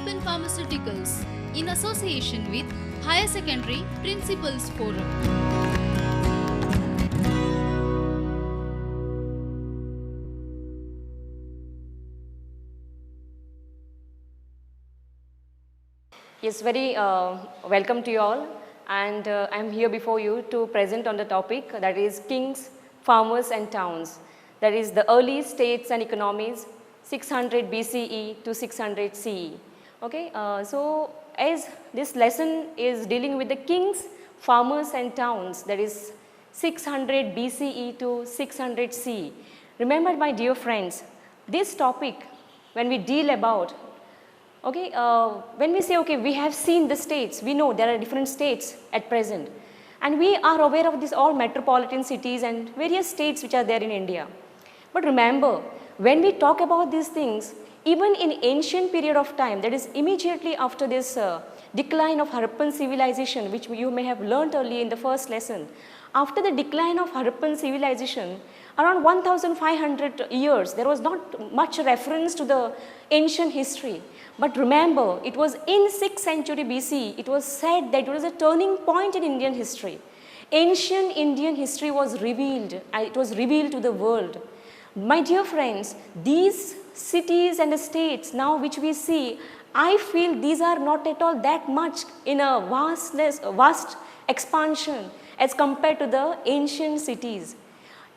in Pharmaceuticals in association with Higher Secondary Principals Forum. Yes, very welcome to you all, and I am here before you to present on the topic that is kings, farmers and towns, that is the early states and economies 600 BCE to 600 CE. Okay, so as this lesson is dealing with the kings, farmers and towns, that is 600 BCE to 600 CE. Remember, my dear friends, this topic when we deal about, okay, when we say, okay, we have seen the states, we know there are different states at present, and we are aware of these all metropolitan cities and various states which are there in India. But remember, when we talk about these things, even in ancient period of time, that is immediately after this decline of Harappan civilization, which you may have learnt earlier in the first lesson, after the decline of Harappan civilization, around 1500 years, there was not much reference to the ancient history. But remember, it was in 6th century BC, it was said that it was a turning point in Indian history. Ancient Indian history was revealed, it was revealed to the world. My dear friends, these cities and states now which we see, I feel these are not at all that much in a vast expansion as compared to the ancient cities.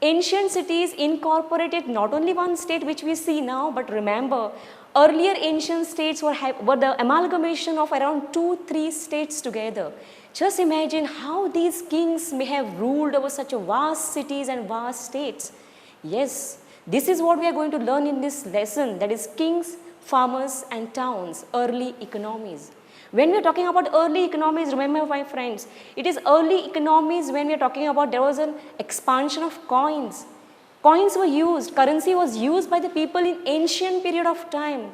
Ancient cities incorporated not only one state which we see now, but remember, earlier ancient states were the amalgamation of around 2-3 states together. Just imagine how these kings may have ruled over such a vast cities and vast states. Yes, this is what we are going to learn in this lesson, that is kings, farmers and towns, early economies. When we are talking about early economies, remember my friends, it is early economies when we are talking about there was an expansion of coins. Coins were used, currency was used by the people in ancient period of time.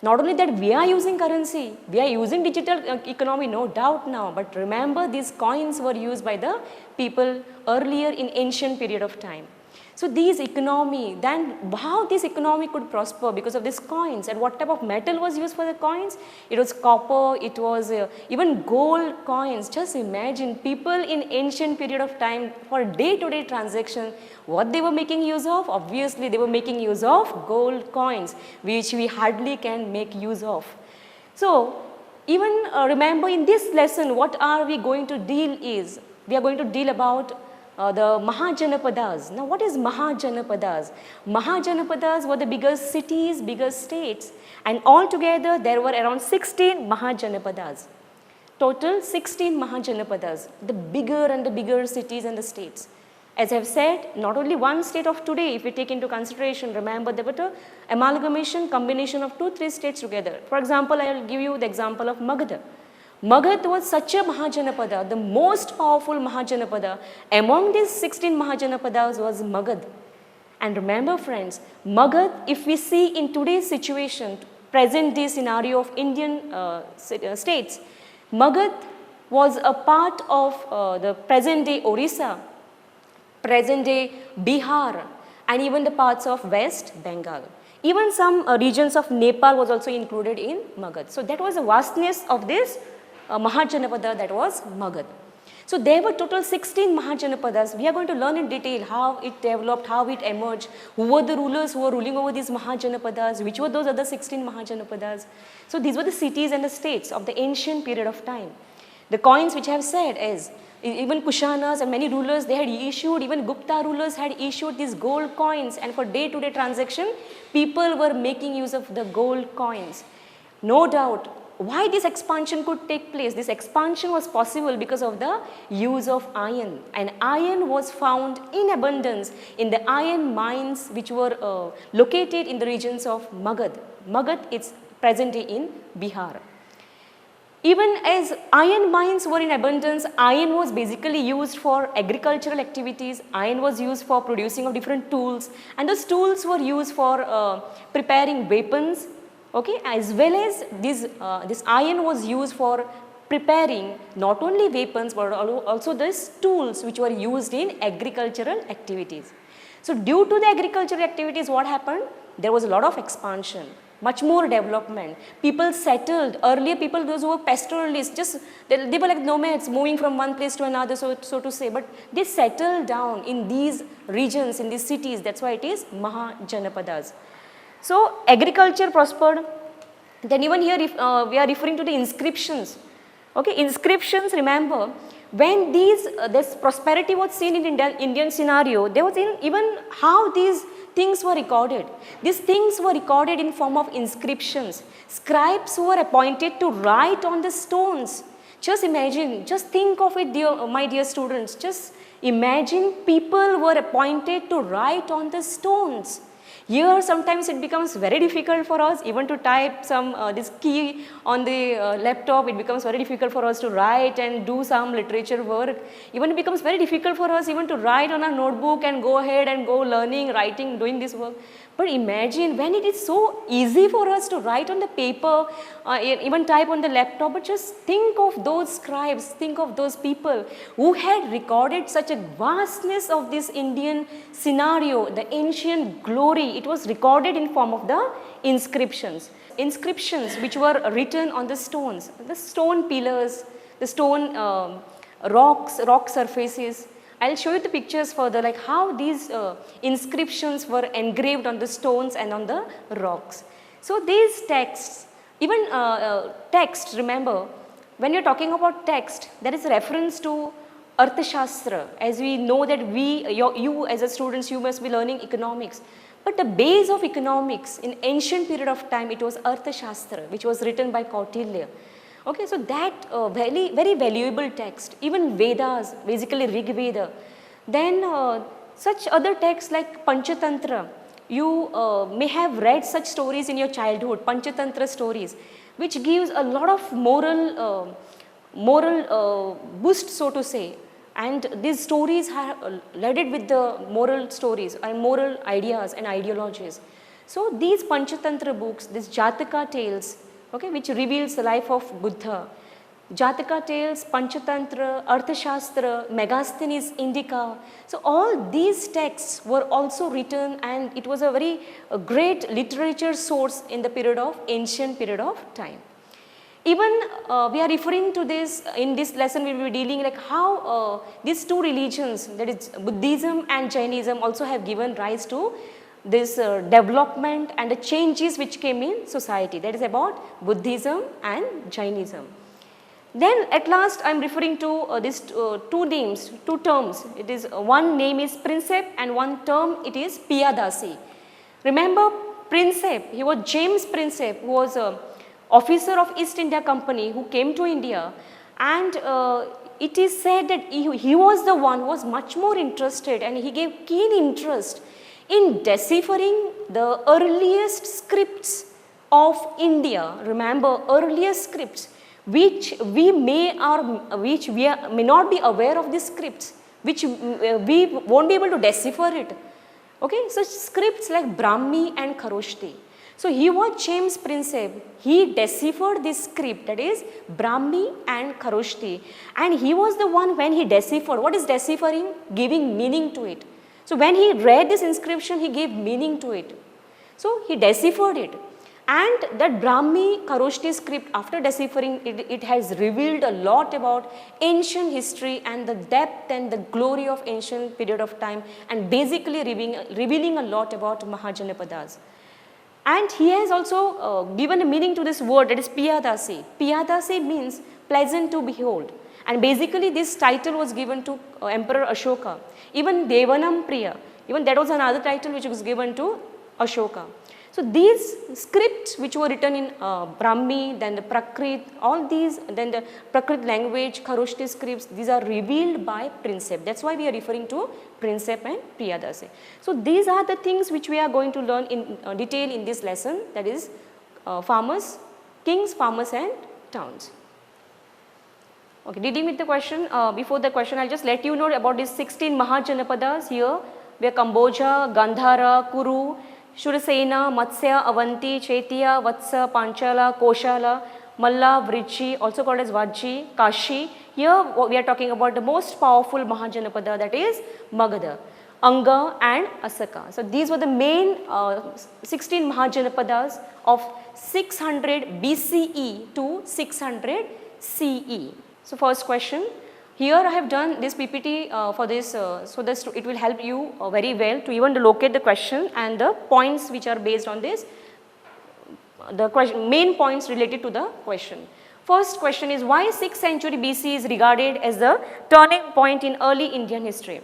Not only that we are using currency, we are using digital economy, no doubt now, but remember these coins were used by the people earlier in ancient period of time. So these economy, then how this economy could prosper because of these coins, and what type of metal was used for the coins? It was copper, it was even gold coins. Just imagine people in ancient period of time for day-to-day transaction, what they were making use of? Obviously they were making use of gold coins, which we hardly can make use of. So even remember in this lesson what are we going to deal is, we are going to deal about the Mahajanapadas. Now what is Mahajanapadas? Mahajanapadas were the biggest cities, biggest states, and altogether there were around 16 Mahajanapadas. Total 16 Mahajanapadas, the bigger and the bigger cities and the states. As I have said, not only one state of today, if we take into consideration, remember there was an amalgamation, combination of 2-3 states together. For example, I will give you the example of Magadha. Magadha was such a Mahajanapada, the most powerful Mahajanapada. Among these 16 Mahajanapadas was Magadha. And remember friends, Magadha, if we see in today's situation, present day scenario of Indian states, Magadha was a part of the present day Orissa, present day Bihar, and even the parts of West Bengal. Even some regions of Nepal was also included in Magadha. So that was the vastness of this Mahajanapada, that was Magadha. So there were total 16 Mahajanapadas. We are going to learn in detail how it developed, how it emerged, who were the rulers who were ruling over these Mahajanapadas, which were those other 16 Mahajanapadas. So these were the cities and the states of the ancient period of time. The coins which I have said is, even Kushanas and many rulers, they had issued, even Gupta rulers had issued these gold coins, and for day-to-day transaction, people were making use of the gold coins. No doubt, why this expansion could take place? This expansion was possible because of the use of iron, and iron was found in abundance in the iron mines which were located in the regions of Magadha. Magadha is present in Bihar. Even as iron mines were in abundance, iron was basically used for agricultural activities, iron was used for producing of different tools, and those tools were used for preparing weapons, okay, as well as this iron was used for preparing not only weapons but also these tools which were used in agricultural activities. So due to the agricultural activities, what happened? There was a lot of expansion. much more development. People settled. Earlier people, those who were pastoralists, just they were like nomads moving from one place to another, so to say. But they settled down in these regions, in these cities. That's why it is Mahajanapadas. So agriculture prospered. Then even here we are referring to the inscriptions. Okay, inscriptions, remember, when this prosperity was seen in Indian scenario, there was even how these things were recorded. These things were recorded in form of inscriptions. Scribes were appointed to write on the stones. Just imagine, just think of it, my dear students. Just imagine people were appointed to write on the stones. Here sometimes it becomes very difficult for us even to type this key on the laptop. It becomes very difficult for us to write and do some literature work. Even it becomes very difficult for us even to write on a notebook and go ahead and go learning, writing, doing this work. But imagine when it is so easy for us to write on the paper, even type on the laptop, but just think of those scribes, think of those people who had recorded such a vastness of this Indian scenario, the ancient glory. It was recorded in form of the inscriptions. Inscriptions which were written on the stones, the stone pillars, the stone rock surfaces. I will show you the pictures further, like how these inscriptions were engraved on the stones and on the rocks. So these texts, even text, remember, when you are talking about text, there is a reference to Arthashastra. As we know that you as a students, you must be learning economics. But the base of economics in ancient period of time, it was Arthashastra, which was written by Kautilya. Okay, so that very, very valuable text, even Vedas, basically Rig Veda. Then such other texts like Panchatantra, you may have read such stories in your childhood, Panchatantra stories, which gives a lot of moral boost, so to say. And these stories are loaded with the moral stories and moral ideas and ideologies. So these Panchatantra books, these Jataka tales, okay, which reveals the life of Buddha. Jataka tales, Panchatantra, Arthashastra, Megasthenes Indica. So all these texts were also written, and it was a very great literature source in the ancient period of time. Even we are referring to this, in this lesson we will be dealing like how these two religions, that is Buddhism and Jainism, also have given rise to this development and the changes which came in society. That is about Buddhism and Jainism. Then at last I am referring to these two terms. It is one name is Princeps and one term it is Piyadasi. Remember Princeps, he was James Princeps, who was a officer of East India Company who came to India, and it is said that he was the one who was much more interested, and he gave keen interest in deciphering the earliest scripts of India. Remember, earliest scripts which we may not be aware of these scripts, which we won't be able to decipher it. Okay, such scripts like Brahmi and Kharoshti. So he was James Princeps. He deciphered this script, that is Brahmi and Kharoshti, and he was the one, when he deciphered. What is deciphering? Giving meaning to it. So when he read this inscription, he gave meaning to it. So he deciphered it, and that Brahmi Kharoshti script, after deciphering it, it has revealed a lot about ancient history and the depth and the glory of ancient period of time, and basically revealing a lot about Mahajanapadas. And he has also given a meaning to this word, that is Piyadasi. Piyadasi means pleasant to behold. And basically this title was given to Emperor Ashoka. Even Devanam Priya, even that was another title which was given to Ashoka. So these scripts which were written in Brahmi, then the Prakrit, all these, then the Prakrit language, Kharoshti scripts, these are revealed by Princeps. That's why we are referring to Princeps and Priyadasi. So these are the things which we are going to learn in detail in this lesson, that is farmers, kings, farmers and towns. Okay, dealing with the question, before the question I'll just let you know about these 16 Mahajanapadas here, where Kamboja, Gandhara, Kuru, Shurasena, Matsya, Avanti, Chaitya, Vatsa, Panchala, Koshala, Malla, Vrichi, also called as Vajji, Kashi. Here we are talking about the most powerful Mahajanapada, that is Magadha. Anga and Asaka. So these were the main 16 Mahajanapadas of 600 BCE to 600 CE. So first question, here I have done this PPT for this so that it will help you very well to even locate the question and the points which are based on this, the question, main points related to the question. First question is, why 6th century BC is regarded as the turning point in early Indian history?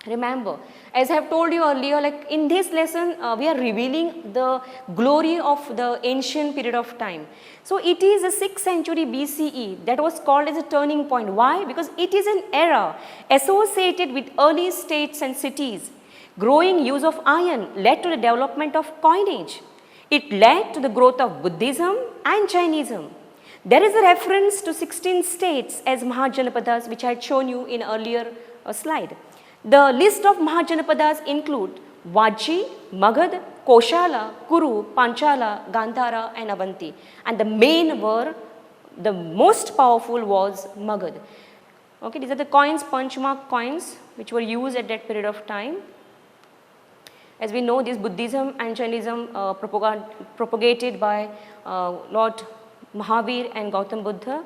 Remember, as I have told you earlier, like in this lesson, we are revealing the glory of the ancient period of time. So it is the 6th century BCE that was called as a turning point. Why? Because it is an era associated with early states and cities. Growing use of iron led to the development of coinage. It led to the growth of Buddhism and Jainism. There is a reference to 16 states as Mahajanapadas, which I had shown you in earlier slide. The list of Mahajanapadas include Vajji, Magadha, Koshala, Kuru, Panchala, Gandhara and Avanti. And the main were, the most powerful was Magadha. Okay, these are the coins, punchmark coins, which were used at that period of time. As we know, this Buddhism and Jainism propagated by Lord Mahavir and Gautam Buddha.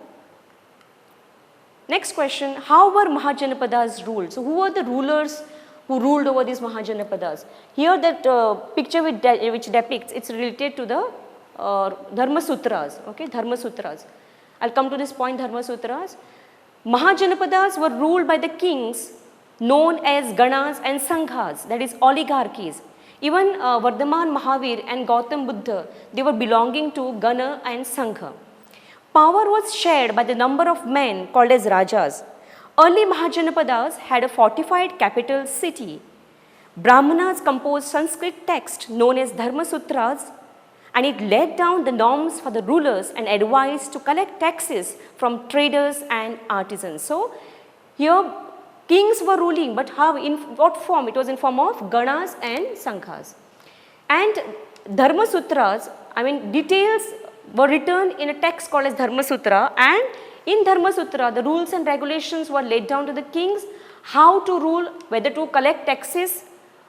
Next question, how were Mahajanapadas ruled? So who were the rulers who ruled over these Mahajanapadas? Here that picture which depicts, it's related to the Dharma Sutras, okay, Dharma Sutras. I'll come to this point, Dharma Sutras. Mahajanapadas were ruled by the kings known as Ganas and Sanghas, that is oligarchies. Even Vardhaman Mahavir and Gautam Buddha, they were belonging to Gana and Sangha. Power was shared by the number of men called as Rajas. Early Mahajanapadas had a fortified capital city. Brahmanas composed Sanskrit text known as Dharma Sutras, and it laid down the norms for the rulers and advised to collect taxes from traders and artisans. So here kings were ruling, but how, in what form? It was in form of Ganas and Sanghas. And Dharma Sutras, I mean details were written in a text called as Dharma Sutra, and in Dharma Sutra the rules and regulations were laid down to the kings how to rule, whether to collect taxes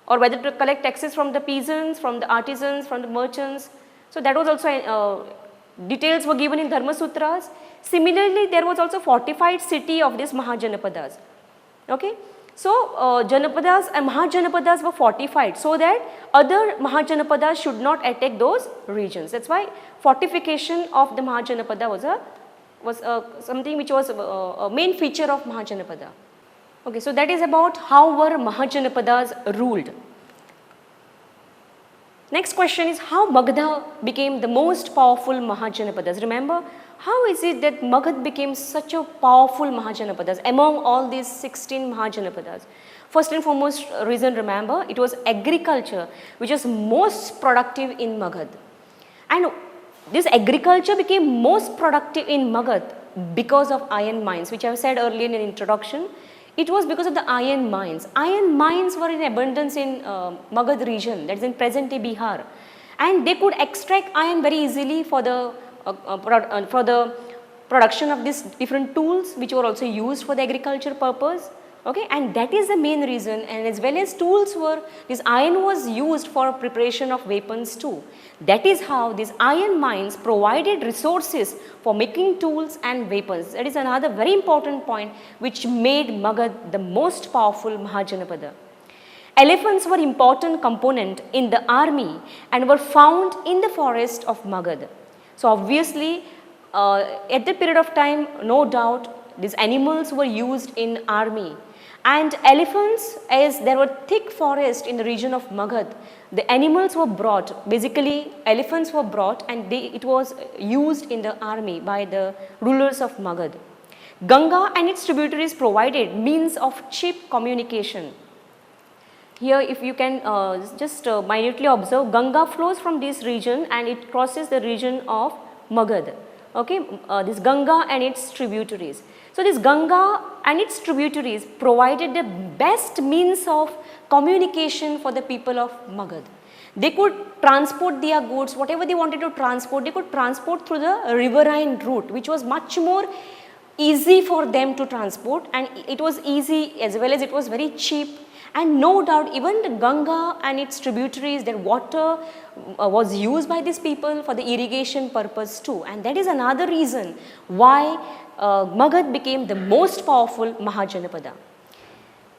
or whether to collect taxes from the peasants, from the artisans, from the merchants. So that was also details were given in Dharma Sutras. Similarly, there was also fortified city of these Mahajanapadas. Okay. So Janapadas and Mahajanapadas were fortified so that other Mahajanapadas should not attack those regions. That's why fortification of the Mahajanapada was something which was a main feature of Mahajanapada. Okay, so that is about how were Mahajanapadas ruled. Next question is how Magadha became the most powerful Mahajanapadas. Remember, how is it that Magadha became such a powerful Mahajanapadas among all these 16 Mahajanapadas? First and foremost reason, remember, it was agriculture which was most productive in Magadha. And this agriculture became most productive in Magadha because of iron mines, which I have said earlier in introduction. It was because of the iron mines. Iron mines were in abundance in Magadha region, that is in present-day Bihar. And they could extract iron very easily for the production of these different tools which were also used for the agriculture purpose. Okay, and that is the main reason, and as well as tools were, this iron was used for preparation of weapons too. That is how these iron mines provided resources for making tools and weapons. That is another very important point which made Magadha the most powerful Mahajanapada. Elephants were important component in the army and were found in the forest of Magadha. So obviously at that period of time, no doubt these animals were used in army. And elephants, as there were thick forests in the region of Magadha, the animals were brought, basically elephants were brought, and it was used in the army by the rulers of Magadha. Ganga and its tributaries provided means of cheap communication. Here if you can just minutely observe, Ganga flows from this region and it crosses the region of Magadha. Okay, this Ganga and its tributaries. So this Ganga and its tributaries provided the best means of communication for the people of Magadha. They could transport their goods, whatever they wanted to transport, they could transport through the riverine route, which was much more easy for them to transport, and it was easy as well as it was very cheap, And no doubt even the Ganga and its tributaries, their water was used by these people for the irrigation purpose too. And that is another reason why Magadha became the most powerful Mahajanapada.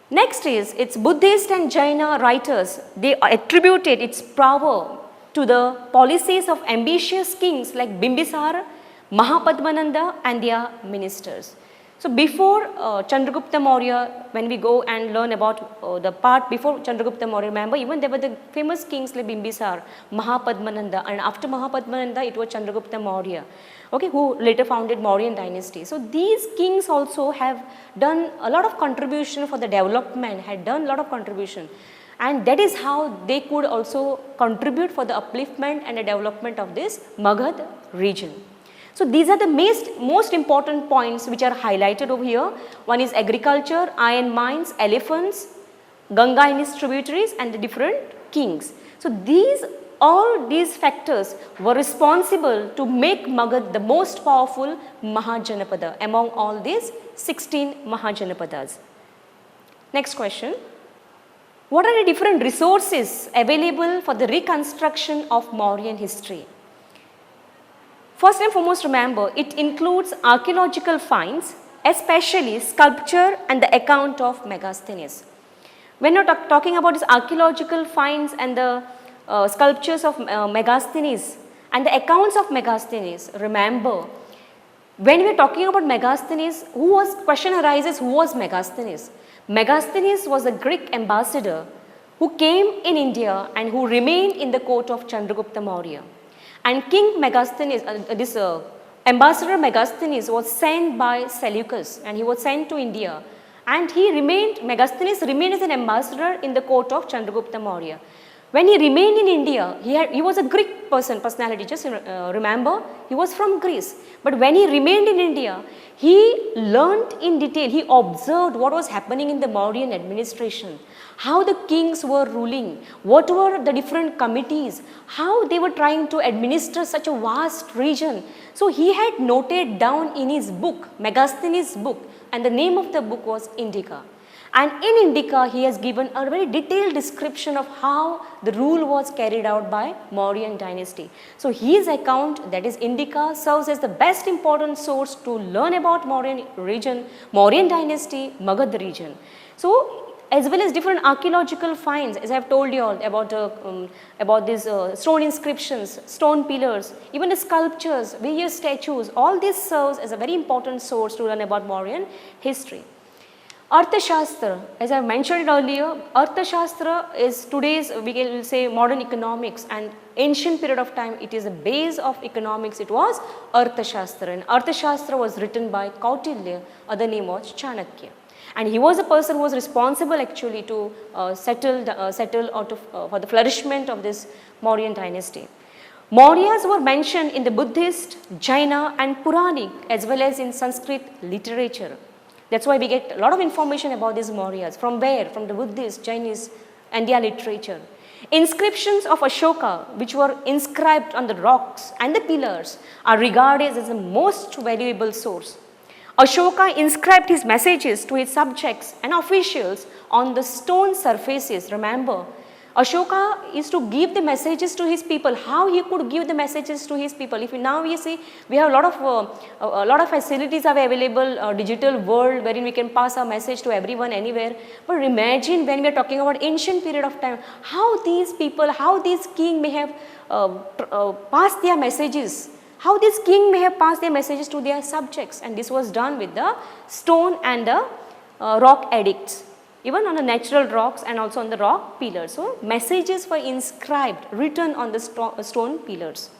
Next is its Buddhist and Jaina writers, they attributed its power to the policies of ambitious kings like Bimbisara, Mahapadmananda and their ministers. So before Chandragupta Maurya, when we go and learn about the part before Chandragupta Maurya, remember even there were the famous kings like Bimbisara, Mahapadmananda, and after Mahapadmananda it was Chandragupta Maurya, okay, who later founded Mauryan dynasty. So these kings also have done a lot of contribution for the development, had done a lot of contribution, and that is how they could also contribute for the upliftment and the development of this Magadha region. So these are the most important points which are highlighted over here. One is agriculture, iron mines, elephants, Ganga and its tributaries and the different kings. So all these factors were responsible to make Magadha the most powerful Mahajanapada among all these 16 Mahajanapadas. Next question. What are the different resources available for the reconstruction of Mauryan history? First and foremost, remember, it includes archaeological finds, especially sculpture and the account of Megasthenes. When you are talking about these archaeological finds and the sculptures of Megasthenes and the accounts of Megasthenes, remember, when we are talking about Megasthenes, question arises, who was Megasthenes? Megasthenes was a Greek ambassador who came in India and who remained in the court of Chandragupta Maurya. And King Megasthenes, ambassador Megasthenes was sent by Seleucus and he was sent to India, and Megasthenes remained as an ambassador in the court of Chandragupta Maurya. When he remained in India, he was a Greek personality, just remember, he was from Greece. But when he remained in India, he learnt in detail, he observed what was happening in the Mauryan administration, how the kings were ruling, what were the different committees, how they were trying to administer such a vast region. So he had noted down in his book, Megasthenes' book, and the name of the book was Indica. And in Indica, he has given a very detailed description of how the rule was carried out by Mauryan dynasty. So his account, that is Indica, serves as the best important source to learn about Mauryan region, Mauryan dynasty, Magadha region. So as well as different archaeological finds, as I have told you all about these stone inscriptions, stone pillars, even the sculptures, various statues, all this serves as a very important source to learn about Mauryan history. Arthashastra, as I mentioned earlier, Arthashastra is today's, we will say, modern economics, and ancient period of time it is a base of economics, it was Arthashastra, and Arthashastra was written by Kautilya, other name was Chanakya. And he was a person who was responsible actually to settle for the flourishment of this Mauryan dynasty. Mauryas were mentioned in the Buddhist, Jaina and Puranic as well as in Sanskrit literature. That's why we get a lot of information about these Mauryas. From where? From the Buddhist, Chinese and their literature. Inscriptions of Ashoka, which were inscribed on the rocks and the pillars, are regarded as the most valuable source. Ashoka inscribed his messages to his subjects and officials on the stone surfaces. Remember, Ashoka is to give the messages to his people. How he could give the messages to his people? If now we see, we have a lot of facilities are available, digital world wherein we can pass our message to everyone anywhere. But imagine when we are talking about ancient period of time, how these people, how these king may have passed their messages. How this king may have passed their messages to their subjects, and this was done with the stone and the rock edicts, even on the natural rocks and also on the rock pillars. So messages were inscribed, written on the stone pillars.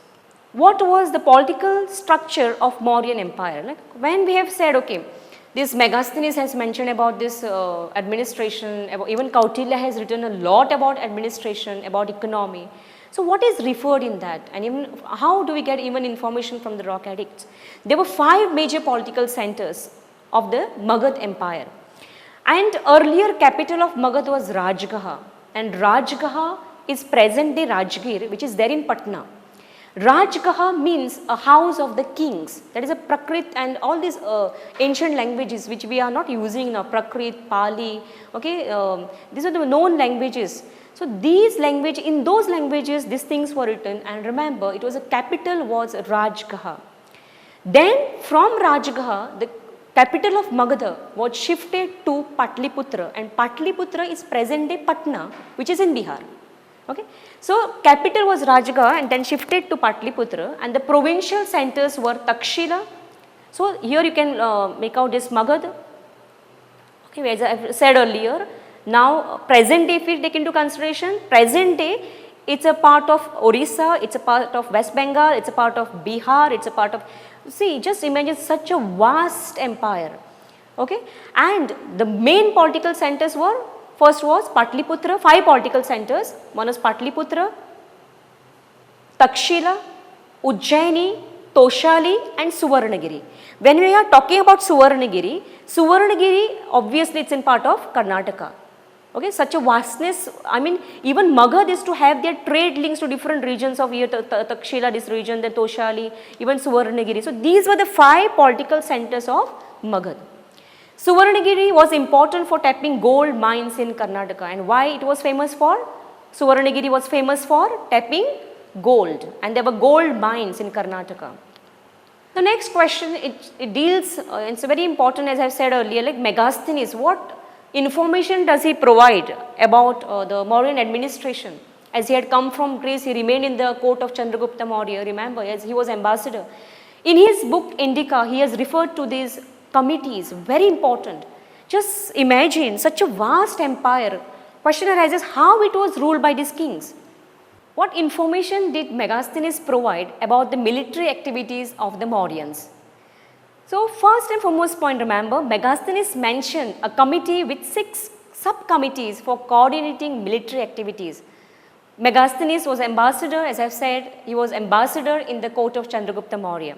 What was the political structure of Mauryan Empire? Like when we have said, okay, this Megasthenes has mentioned about this administration, even Kautilya has written a lot about administration, about economy. So what is referred in that, and even how do we get even information from the rock edicts? There were 5 major political centers of the Magadha Empire, and earlier capital of Magadha was Rajgaha, and Rajgaha is present day Rajgir, which is there in Patna. Rajgaha means a house of the kings. That is a Prakrit and all these ancient languages which we are not using now, Prakrit, Pali, okay, these are the known languages. So these language, in those languages these things were written, and remember it was a capital was Rajgaha. Then from Rajgaha the capital of Magadha was shifted to Patliputra, and Patliputra is present day Patna, which is in Bihar. Okay. So capital was Rajgaha and then shifted to Patliputra, and the provincial centers were Takshila. So here you can make out this Magadha. Okay, as I said earlier, now present day if we take into consideration, present day it's a part of Orissa, it's a part of West Bengal, it's a part of Bihar, it's a part of, see, just imagine such a vast empire. Okay, and the main political centers were, first was Patliputra, 5 political centers. One is Patliputra, Takshila, Ujjaini, Toshali and Suvarnagiri. When we are talking about Suvarnagiri, Suvarnagiri obviously it's in part of Karnataka. Okay, such a vastness, I mean even Magadha is to have their trade links to different regions of here, Takshila this region, then Toshali, even Suvarnagiri. So these were the 5 political centers of Magadha. Suvarnagiri was important for tapping gold mines in Karnataka, and why it was famous for? Suvarnagiri was famous for tapping gold, and there were gold mines in Karnataka. The next question, it deals, it's very important as I have said earlier, like Megasthenes, what information does he provide about the Mauryan administration? As he had come from Greece, he remained in the court of Chandragupta Maurya, remember, as he was ambassador. In his book Indica, he has referred to these committees, very important. Just imagine such a vast empire. Question arises, how it was ruled by these kings? What information did Megasthenes provide about the military activities of the Mauryans? So first and foremost point, remember, Megasthenes mentioned a committee with 6 subcommittees for coordinating military activities. Megasthenes was ambassador, as I have said, he was ambassador in the court of Chandragupta Maurya.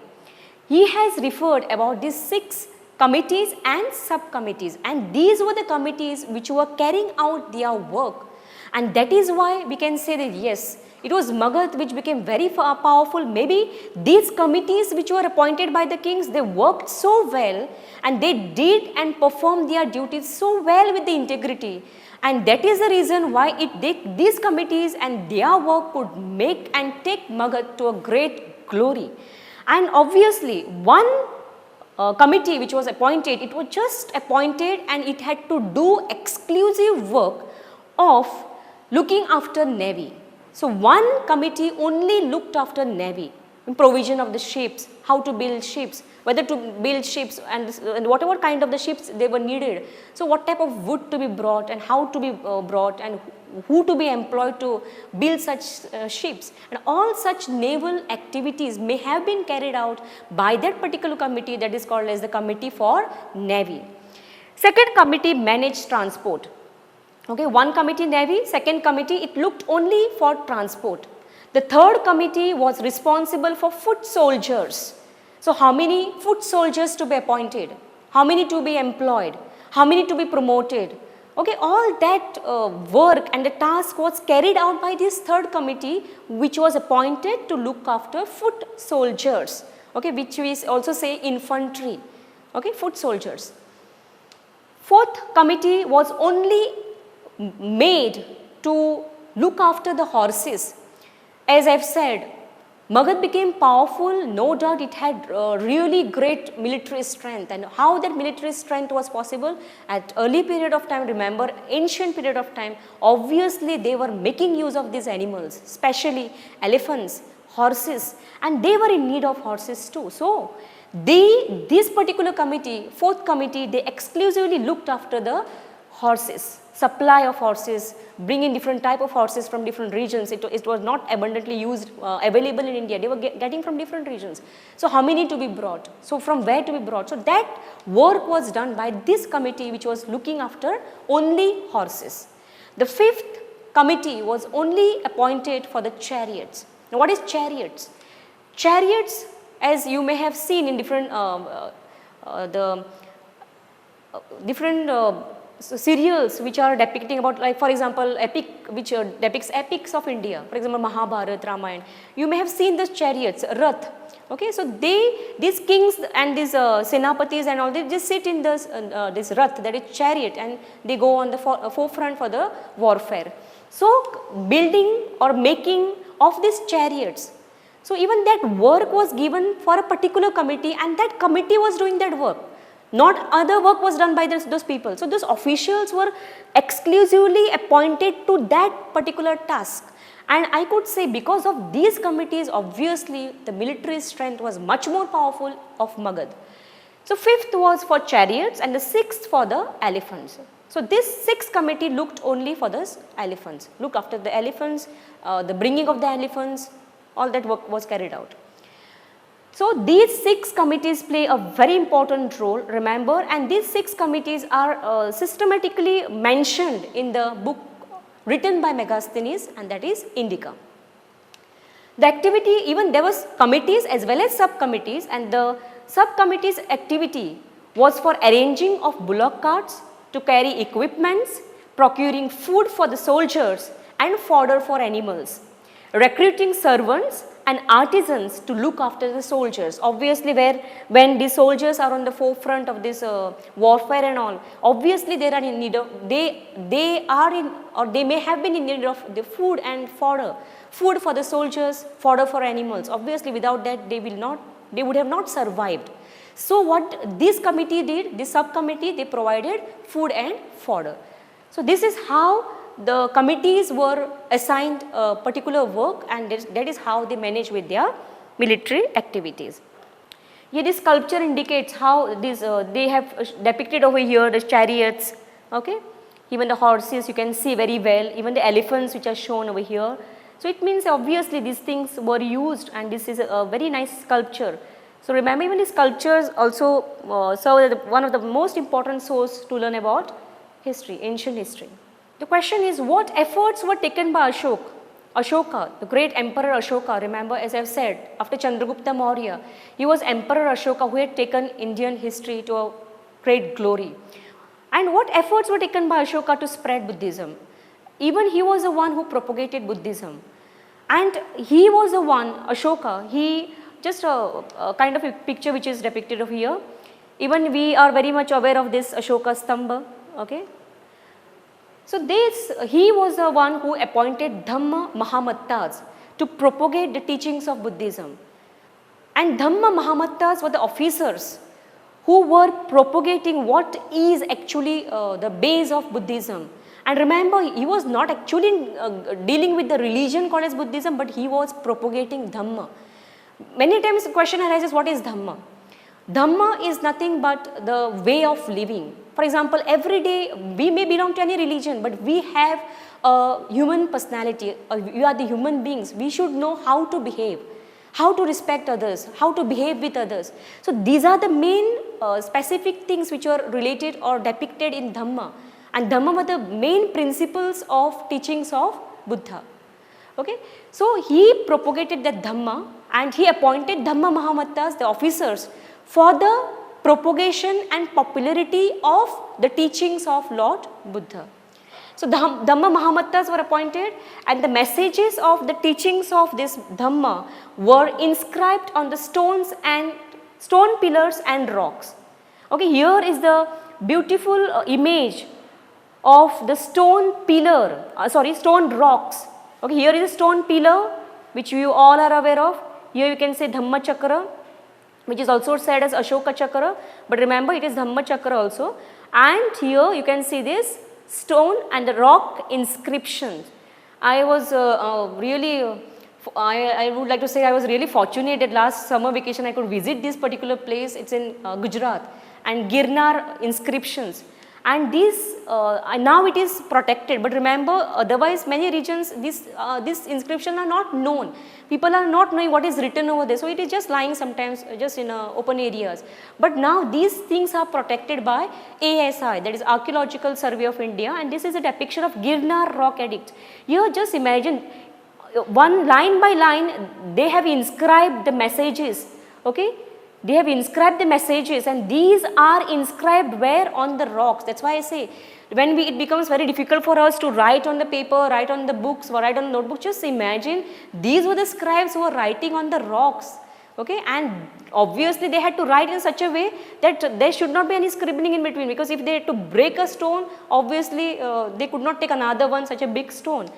He has referred about these 6 committees and subcommittees, and these were the committees which were carrying out their work, and that is why we can say that yes, it was Magadha which became very powerful. Maybe these committees which were appointed by the kings, they worked so well and they did and performed their duties so well with the integrity, and that is the reason why these committees and their work could make and take Magadha to a great glory. And obviously one committee which was appointed, it was just appointed and it had to do exclusive work of looking after navy. So one committee only looked after navy, provision of the ships, how to build ships, whether to build ships and whatever kind of the ships they were needed. So what type of wood to be brought and how to be brought and who to be employed to build such ships, and all such naval activities may have been carried out by that particular committee, that is called as the Committee for Navy. Second committee managed transport. Okay, one committee navy, second committee it looked only for transport. The third committee was responsible for foot soldiers. So how many foot soldiers to be appointed, how many to be employed, how many to be promoted. Okay, all that work and the task was carried out by this third committee which was appointed to look after foot soldiers, okay, which we also say infantry, okay, foot soldiers. Fourth committee was only made to look after the horses. As I have said, Magadha became powerful, no doubt it had really great military strength, and how that military strength was possible at early period of time, remember ancient period of time, obviously they were making use of these animals, especially elephants, horses, and they were in need of horses too. So this particular committee, fourth committee, they exclusively looked after the horses, supply of horses, bringing different type of horses from different regions. It was not abundantly used, available in India. They were getting from different regions. So how many to be brought? So from where to be brought? So that work was done by this committee which was looking after only horses. The fifth committee was only appointed for the chariots. Now what is chariots? Chariots, as you may have seen in different serials which are depicting about, like for example, epic which depicts epics of India, for example Mahabharata, Ramayana, you may have seen the chariots, Rath. Okay, so these kings and these senapatis and all, they just sit in this Rath, that is chariot, and they go on the forefront for the warfare. So building or making of these chariots, so even that work was given for a particular committee, and that committee was doing that work. Not other work was done by those people. So those officials were exclusively appointed to that particular task. And I could say because of these committees, obviously the military strength was much more powerful of Magadha. So fifth was for chariots and the sixth for the elephants. So this sixth committee looked only for the elephants, looked after the elephants, the bringing of the elephants, all that work was carried out. So these 6 committees play a very important role, remember, and these 6 committees are systematically mentioned in the book written by Megasthenes, and that is Indica. The activity, even there was committees as well as subcommittees, and the subcommittee's activity was for arranging of bullock carts to carry equipments, procuring food for the soldiers and fodder for animals, recruiting servants and artisans to look after the soldiers. Obviously, when the soldiers are on the forefront of this warfare and all, obviously they are in need of, they are in, or they may have been in need of the food and fodder, food for the soldiers, fodder for animals. Obviously, without that they would have not survived. So what this committee did, this subcommittee, they provided food and fodder. So this is how the committees were assigned a particular work, and that is how they manage with their military activities. Here this sculpture indicates how this they have depicted over here the chariots, okay, even the horses you can see very well, even the elephants which are shown over here. So it means obviously these things were used, and this is a very nice sculpture. So remember, even the sculptures also serve as one of the most important source to learn about history, ancient history. The question is, what efforts were taken by Ashoka, the great emperor Ashoka? Remember, as I have said, after Chandragupta Maurya, he was Emperor Ashoka who had taken Indian history to a great glory. And what efforts were taken by Ashoka to spread Buddhism? Even he was the one who propagated Buddhism. And he was the one, Ashoka, he just a kind of a picture which is depicted over here. Even we are very much aware of this Ashoka Stamba, okay. So he was the one who appointed Dhamma Mahamatas to propagate the teachings of Buddhism. And Dhamma Mahamattas were the officers who were propagating what is actually the base of Buddhism. And remember, he was not actually dealing with the religion called as Buddhism, but he was propagating Dhamma. Many times the question arises, what is Dhamma? Dhamma is nothing but the way of living. For example, every day we may belong to any religion, but we have a human personality, we are the human beings. We should know how to behave, how to respect others, how to behave with others. So these are the main specific things which are related or depicted in Dhamma. And Dhamma were the main principles of teachings of Buddha. Okay? So he propagated that Dhamma, and he appointed Dhamma Mahamattas, the officers, for the propagation and popularity of the teachings of Lord Buddha. So Dhamma Mahamattas were appointed, and the messages of the teachings of this Dhamma were inscribed on the stones and stone pillars and rocks. Okay, here is the beautiful image of the stone pillar, stone rocks. Okay, here is a stone pillar which you all are aware of. Here you can say Dhamma Chakra, which is also said as Ashoka Chakra, but remember it is Dhamma Chakra also. And here you can see this stone and the rock inscriptions. I was I would like to say I was really fortunate that last summer vacation I could visit this particular place. It's in Gujarat, and Girnar inscriptions. And these now it is protected, but remember, otherwise many regions these inscriptions are not known. People are not knowing what is written over there, so it is just lying sometimes just in open areas. But now these things are protected by ASI, that is Archaeological Survey of India, and this is a depiction of Girnar rock edicts. Here just imagine, one line by line they have inscribed the messages, okay, They have inscribed the messages, and these are inscribed where? On the rocks. That's why I say, when it becomes very difficult for us to write on the paper, write on the books, or write on the notebook, just imagine these were the scribes who were writing on the rocks. Okay, and obviously they had to write in such a way that there should not be any scribbling in between, because if they had to break a stone, obviously they could not take another one, such a big stone.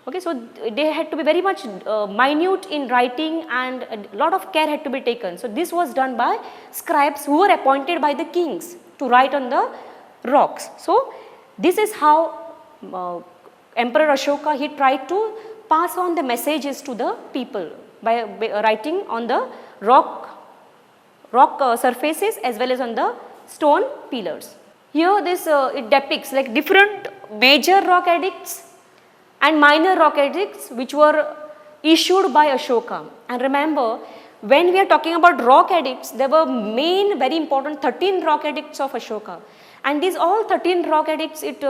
Okay, so they had to be very much minute in writing, and a lot of care had to be taken. So this was done by scribes who were appointed by the kings to write on the rocks. So this is how Emperor Ashoka, he tried to pass on the messages to the people by writing on the rock surfaces as well as on the stone pillars. Here this it depicts like different major rock edicts and minor rock edicts which were issued by Ashoka. And remember, when we are talking about rock edicts, there were main very important 13 rock edicts of Ashoka, and these all 13 rock edicts, it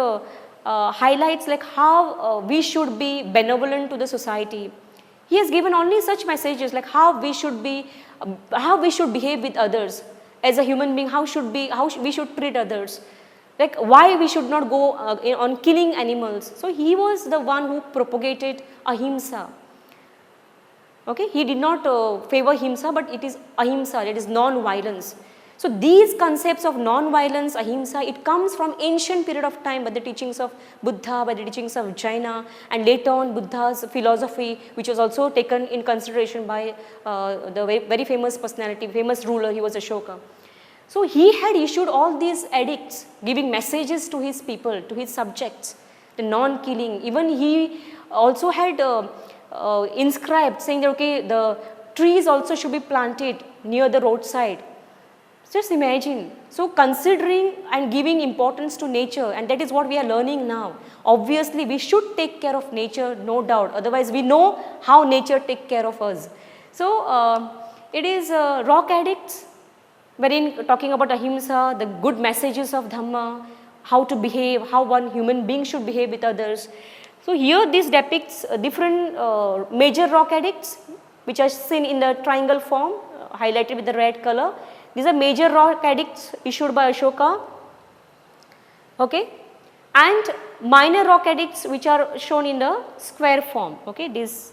highlights like how we should be benevolent to the society. He has given only such messages like how we should be, how we should behave with others as a human being, how we should treat others, like why we should not go on killing animals. So he was the one who propagated ahimsa. Okay, he did not favor himsa, but it is ahimsa, it is non-violence. So these concepts of non-violence, ahimsa, it comes from ancient period of time by the teachings of Buddha, by the teachings of Jaina, and later on Buddha's philosophy, which was also taken in consideration by the very famous personality, famous ruler, he was Ashoka. So he had issued all these edicts, giving messages to his people, to his subjects, the non-killing. Even he also had inscribed saying that okay, the trees also should be planted near the roadside. Just imagine, so considering and giving importance to nature, and that is what we are learning now. Obviously, we should take care of nature, no doubt, otherwise we know how nature takes care of us. So, it is rock edicts, wherein talking about ahimsa, the good messages of Dhamma, how to behave, how one human being should behave with others. So, here this depicts different major rock edicts, which are seen in the triangle form, highlighted with the red color. These are major rock edicts issued by Ashoka, okay, and minor rock edicts which are shown in the square form. Okay, these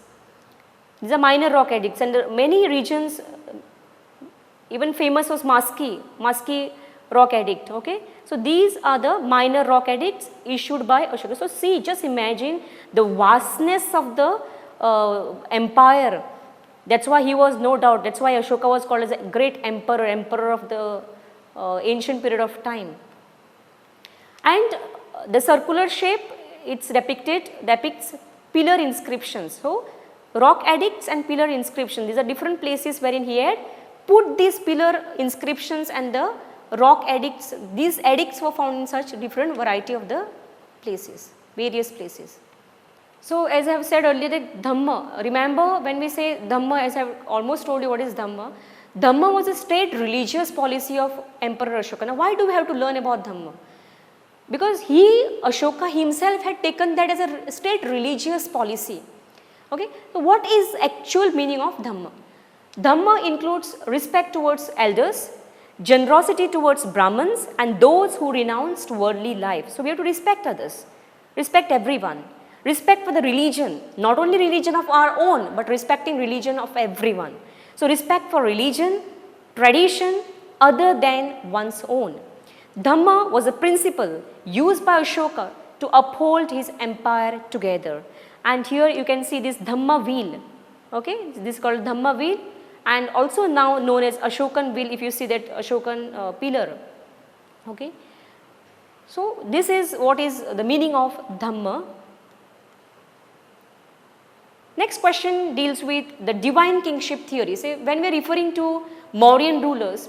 are minor rock edicts, and many regions, even famous was Maski rock edict. Okay, so these are the minor rock edicts issued by Ashoka. So see, just imagine the vastness of the empire. That's why he was, no doubt, that's why Ashoka was called as a great emperor of the ancient period of time. And the circular shape, it's depicts pillar inscriptions. So rock edicts and pillar inscriptions, these are different places wherein he had put these pillar inscriptions and the rock edicts. These edicts were found in such different variety of the places, various places. So as I have said earlier, that Dhamma, remember when we say Dhamma, as I have almost told you what is Dhamma, Dhamma was a state religious policy of Emperor Ashoka. Now why do we have to learn about Dhamma? Because Ashoka himself had taken that as a state religious policy. Okay, so what is actual meaning of Dhamma? Dhamma includes respect towards elders, generosity towards Brahmins and those who renounced worldly life. So we have to respect others, respect everyone. Respect for the religion, not only religion of our own, but respecting religion of everyone. So respect for religion, tradition other than one's own. Dhamma was a principle used by Ashoka to uphold his empire together. And here you can see this Dhamma wheel. Okay, this is called Dhamma wheel, and also now known as Ashokan wheel if you see that Ashokan pillar. Okay. So this is what is the meaning of Dhamma. Next question deals with the divine kingship theory. Say when we are referring to Mauryan rulers,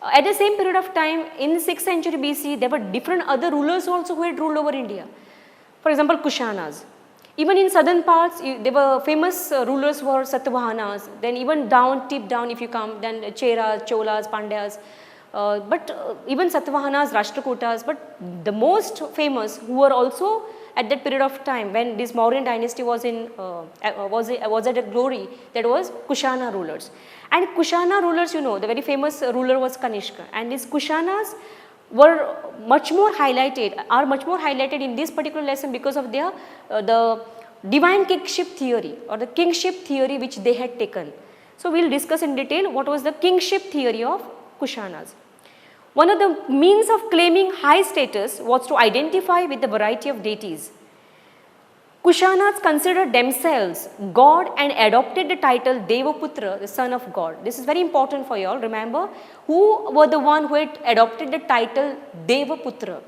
at the same period of time in 6th century BC, there were different other rulers also who had ruled over India. For example, Kushanas. Even in southern parts, there were famous rulers were Satavahanas. Then even deep down if you come, then Cheras, Cholas, Pandyas. but even Satavahanas, Rashtrakutas, but the most famous who were also at that period of time when this Mauryan dynasty was at a glory, that was Kushana rulers. And Kushana rulers, you know, the very famous ruler was Kanishka, and these Kushanas were much more highlighted in this particular lesson because of their the divine kingship theory or the kingship theory which they had taken. So we will discuss in detail what was the kingship theory of Kushanas. One of the means of claiming high status was to identify with the variety of deities. Kushanas considered themselves God and adopted the title Devaputra, the son of God. This is very important for you all. Remember, who were the one who had adopted the title Devaputra?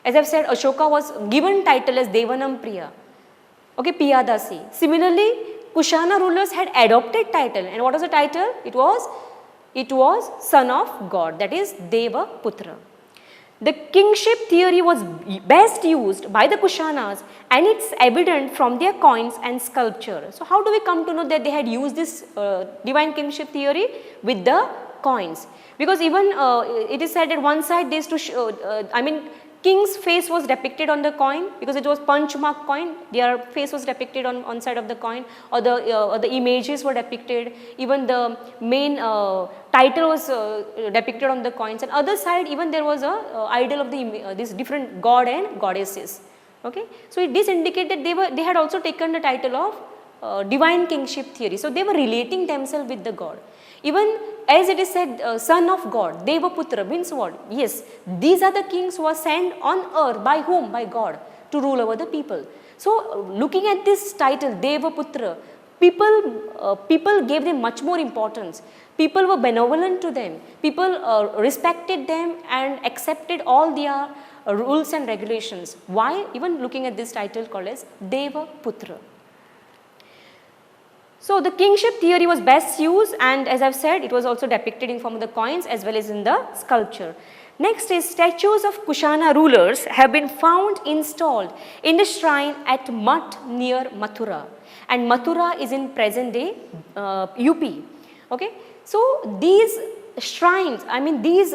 As I have said, Ashoka was given title as Devanam Priya. Okay, Piyadasi. Similarly, Kushana rulers had adopted title, and what was the title? It was son of God, that is Devaputra. The kingship theory was best used by the Kushanas, and it's evident from their coins and sculpture. So how do we come to know that they had used this divine kingship theory with the coins? Because even it is said that one side they used to show, king's face was depicted on the coin because it was punch mark coin. Their face was depicted on side of the coin, or the images were depicted. Even the main title was depicted on the coins. And other side, even there was a idol of these different god and goddesses. Okay, so this indicated they had also taken the title of divine kingship theory. So they were relating themselves with the god. Even as it is said, son of God, Devaputra means what? Yes, these are the kings who are sent on earth by whom? By God to rule over the people. So looking at this title, Devaputra, people gave them much more importance. People were benevolent to them. People respected them and accepted all their rules and regulations. Why? Even looking at this title called as Devaputra. So the kingship theory was best used, and as I have said, it was also depicted in form of the coins as well as in the sculpture. Next is statues of Kushana rulers have been found installed in the shrine at Mat near Mathura, and Mathura is in present day UP. Okay, so these shrines, these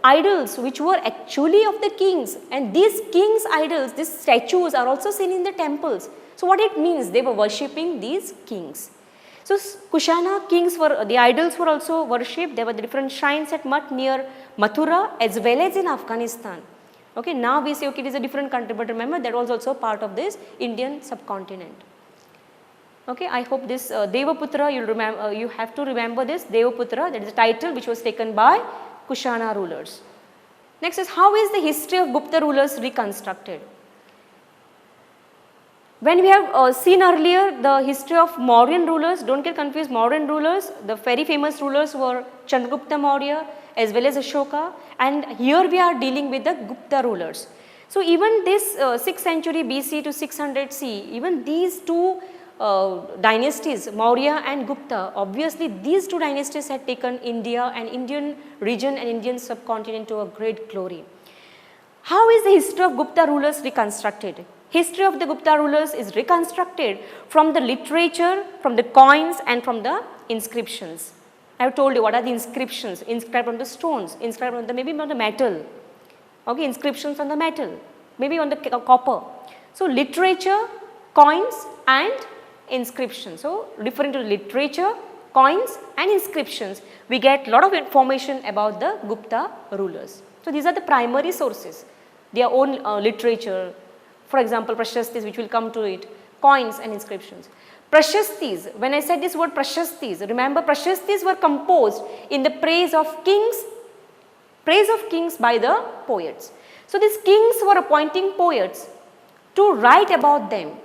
idols which were actually of the kings, and these kings' idols, these statues are also seen in the temples. So what it means? They were worshipping these kings. So Kushana kings the idols were also worshipped. There were the different shrines at Mat near Mathura as well as in Afghanistan. Okay, now we say okay, it is a different country, but remember that was also part of this Indian subcontinent. Okay, I hope this Devaputra, you have to remember this Devaputra, that is a title which was taken by Kushana rulers. Next is, how is the history of Gupta rulers reconstructed? When we have seen earlier the history of Mauryan rulers, don't get confused, Mauryan rulers, the very famous rulers were Chandragupta Maurya as well as Ashoka, and here we are dealing with the Gupta rulers. So even this 6th century BC to 600 CE, even these two dynasties, Maurya and Gupta, obviously these two dynasties had taken India and Indian region and Indian subcontinent to a great glory. How is the history of Gupta rulers reconstructed? History of the Gupta rulers is reconstructed from the literature, from the coins and from the inscriptions. I have told you what are the inscriptions, inscribed on the stones, inscribed on the maybe on the metal, okay, inscriptions on the metal, maybe on the copper. So literature, coins and inscriptions. So referring to literature, coins and inscriptions, we get a lot of information about the Gupta rulers. So these are the primary sources, their own literature. For example, prashastis, which will come to it, coins and inscriptions. Prashastis, when I said this word prashastis, remember prashastis were composed in the praise of kings by the poets. So these kings were appointing poets to write about them.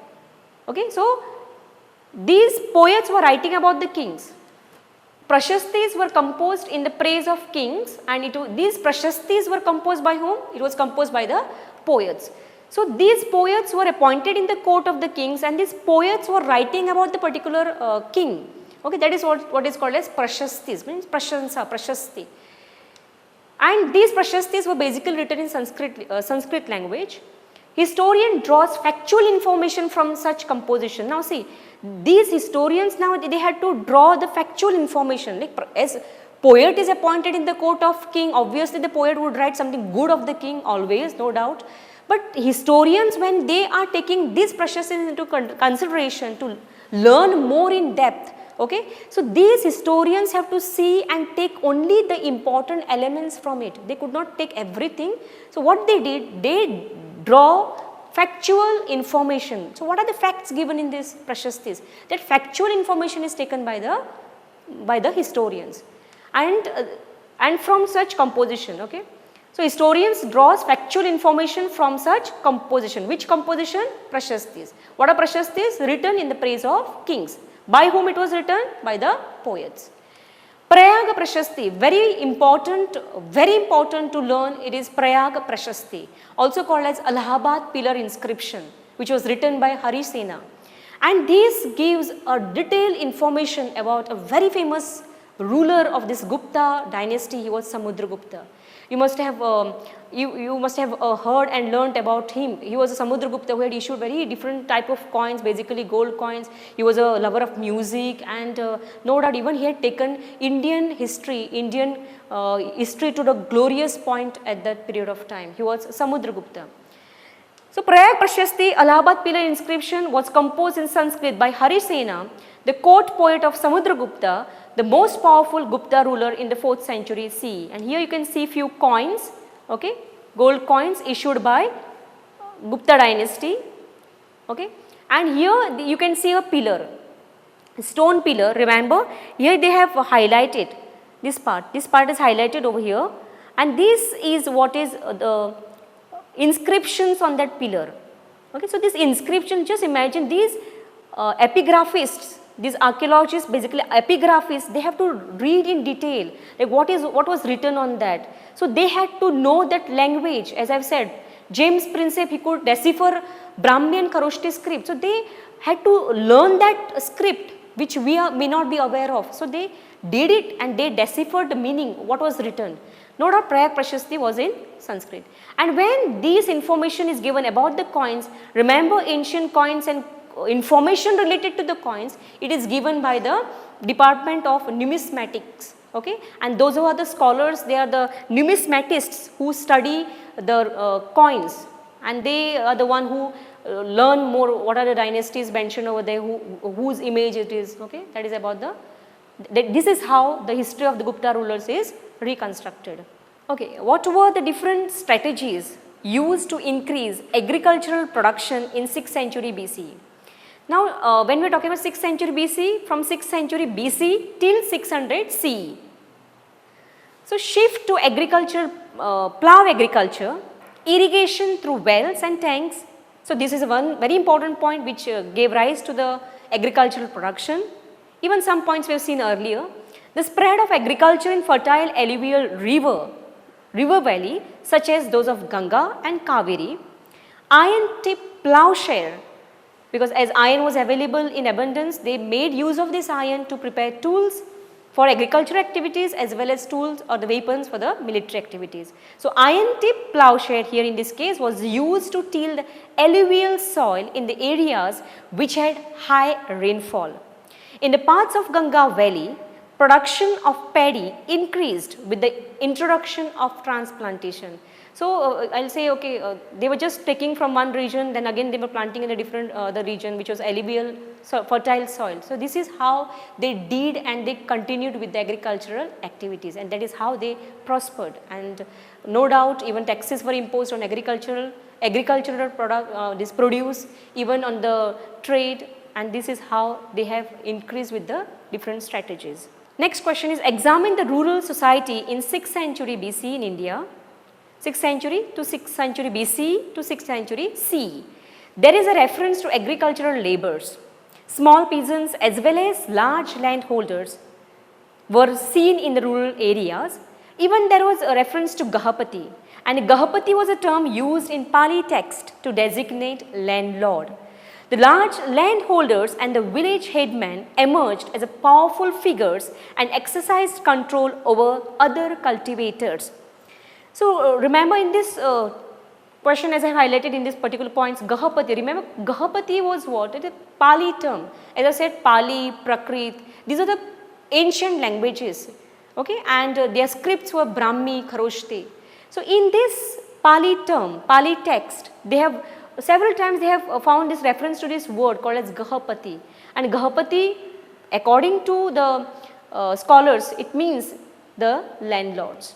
Okay, so these poets were writing about the kings. Prashastis were composed in the praise of kings, and these prashastis were composed by whom? It was composed by the poets. So these poets were appointed in the court of the kings, and these poets were writing about the particular king. Okay, that is what is called as prashastis, means prashansa, prashasti. And these prashastis were basically written in Sanskrit language. Historian draws factual information from such composition. Now see, these historians now they had to draw the factual information, like as poet is appointed in the court of king, obviously the poet would write something good of the king always, no doubt. But historians, when they are taking these processes into consideration to learn more in depth, okay, so these historians have to see and take only the important elements from it. They could not take everything. So what they did, they draw factual information. So what are the facts given in this Prashastis? That factual information is taken by the historians, and from such composition, okay. So historians draws factual information from such composition. Which composition? Prashastis. What are Prashastis? Written in the praise of kings. By whom it was written? By the poets. Prayaga Prashasti, very important to learn. It is Prayaga Prashasti, also called as Allahabad pillar inscription, which was written by Harisena. And this gives a detailed information about a very famous ruler of this Gupta dynasty. He was Samudragupta. You must have heard and learnt about him. He was a Samudragupta who had issued very different type of coins, basically gold coins. He was a lover of music, and no doubt even he had taken Indian history to the glorious point at that period of time. He was Samudragupta. So Prayag Prashasti, Allahabad pillar inscription, was composed in Sanskrit by Harisena, the court poet of Samudragupta, the most powerful Gupta ruler in the 4th century CE. And here you can see few coins, okay, gold coins issued by Gupta dynasty, okay. And here you can see a pillar, a stone pillar. Remember, here they have highlighted this part is highlighted over here, and this is what is the inscriptions on that pillar, okay. So this inscription, just imagine these epigraphists, these archaeologists, basically epigraphists, they have to read in detail like what was written on that. So they had to know that language. As I have said, James Prinsep, he could decipher Brahmi and Kharoshthi script. So they had to learn that script which we may not be aware of. So they did it and they deciphered the meaning, what was written. No doubt Prayag Prashasti was in Sanskrit. And when this information is given about the coins, remember ancient coins and information related to the coins, it is given by the department of numismatics, okay. And those who are the scholars, they are the numismatists who study the coins, and they are the one who learn more what are the dynasties mentioned over there, whose image it is, okay. That is about this is how the history of the Gupta rulers is reconstructed. Okay, what were the different strategies used to increase agricultural production in 6th century BC? Now, when we are talking about 6th century BC, from 6th century BC till 600 CE. So, shift to agriculture, plough agriculture, irrigation through wells and tanks. So, this is one very important point which gave rise to the agricultural production. Even some points we have seen earlier. The spread of agriculture in fertile alluvial river valley such as those of Ganga and Kaveri. Iron tip ploughshare, because as iron was available in abundance, they made use of this iron to prepare tools for agricultural activities as well as tools or the weapons for the military activities. So, iron tip ploughshare here in this case was used to till the alluvial soil in the areas which had high rainfall. In the parts of Ganga valley, production of paddy increased with the introduction of transplantation. So, I will say okay, they were just taking from one region, then again they were planting in a different the region which was alluvial fertile soil. So, this is how they did and they continued with the agricultural activities, and that is how they prospered. And no doubt even taxes were imposed on agricultural this produce, even on the trade, and this is how they have increased with the different strategies. Next question is, examine the rural society in 6th century BC in India, 6th century to 6th century BC to 6th century CE. There is a reference to agricultural labours. Small peasants as well as large landholders were seen in the rural areas. Even there was a reference to Gahapati, and Gahapati was a term used in Pali text to designate landlord. The large landholders and the village headmen emerged as powerful figures and exercised control over other cultivators. So, remember in this question, as I have highlighted in this particular points, Gahapati, remember Gahapati was what? It is a Pali term. As I said, Pali, Prakrit, these are the ancient languages okay, and their scripts were Brahmi, Kharoshthi. So in this Pali term, Pali text, they have several times they have found this reference to this word called as Gahapati, and Gahapati, according to the scholars, it means the landlords.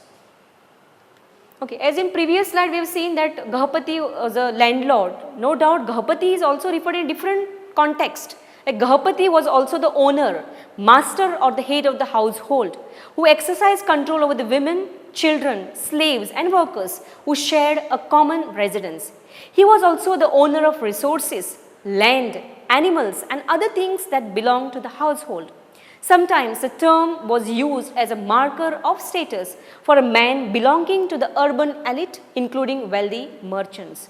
Okay, as in previous slide we have seen that Gahapati was a landlord. No doubt Gahapati is also referred in different context. Like Gahapati was also the owner, master or the head of the household, who exercised control over the women, children, slaves and workers who shared a common residence. He was also the owner of resources, land, animals and other things that belonged to the household. Sometimes the term was used as a marker of status for a man belonging to the urban elite, including wealthy merchants.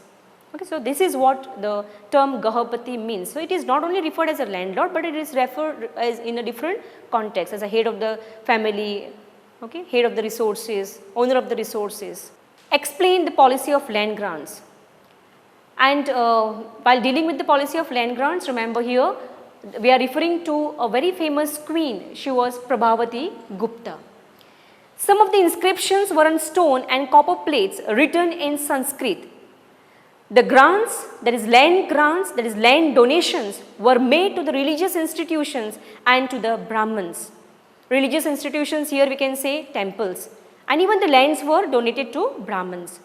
Okay, so this is what the term Gahapati means. So it is not only referred as a landlord, but it is referred as in a different context, as a head of the family, okay, head of the resources, owner of the resources. Explain the policy of land grants. And while dealing with the policy of land grants, remember here, we are referring to a very famous queen. She was Prabhavati Gupta. Some of the inscriptions were on stone and copper plates written in Sanskrit. The grants, that is land donations, were made to the religious institutions and to the Brahmins. Religious institutions, here we can say temples, and even the lands were donated to Brahmins.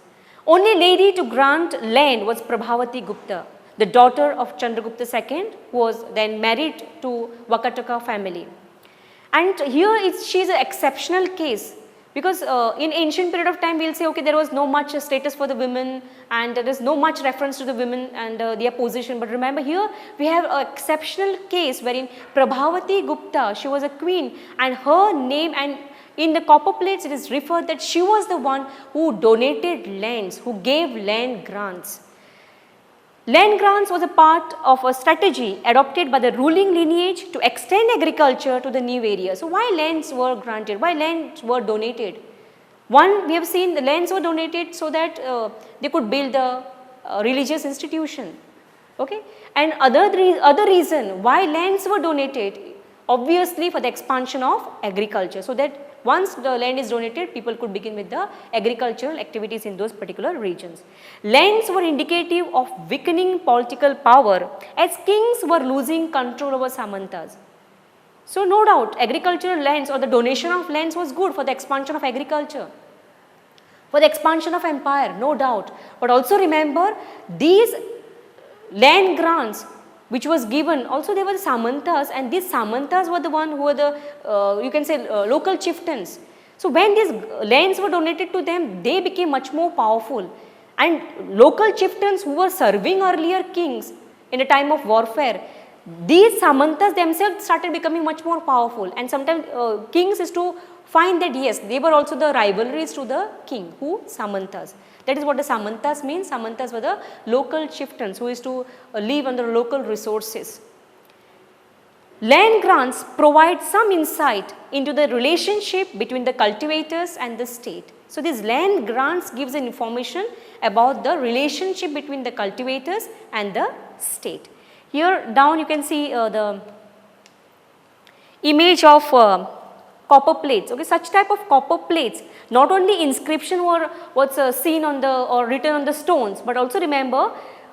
Only lady to grant land was Prabhavati Gupta, the daughter of Chandragupta II, who was then married to Vakataka family. And here she is an exceptional case, because in ancient period of time we will say, okay, there was no much status for the women and there is no much reference to the women and their position. But remember, here we have an exceptional case wherein Prabhavati Gupta, she was a queen, and her name, and in the copper plates it is referred that she was the one who donated lands, who gave land grants. Land grants was a part of a strategy adopted by the ruling lineage to extend agriculture to the new area. So why lands were granted? Why lands were donated? One, we have seen the lands were donated so that they could build a religious institution. Okay? And other reason why lands were donated, obviously for the expansion of agriculture, so that once the land is donated, people could begin with the agricultural activities in those particular regions. Lands were indicative of weakening political power as kings were losing control over Samantas. So no doubt agricultural lands or the donation of lands was good for the expansion of agriculture, for the expansion of empire, no doubt. But also remember, these land grants which was given, also there were the Samantas, and these Samantas were the one who were the you can say local chieftains. So when these lands were donated to them, they became much more powerful, and local chieftains who were serving earlier kings in a time of warfare, these Samantas themselves started becoming much more powerful, and sometimes kings is to find that yes, they were also the rivalries to the king, who Samantas. That is what the Samantas means. Samantas were the local chieftains who used to live on the local resources. Land grants provide some insight into the relationship between the cultivators and the state. So these land grants gives an information about the relationship between the cultivators and the state. Here down you can see the image of copper plates. Okay, such type of copper plates, not only inscription was seen on the or written on the stones, but also remember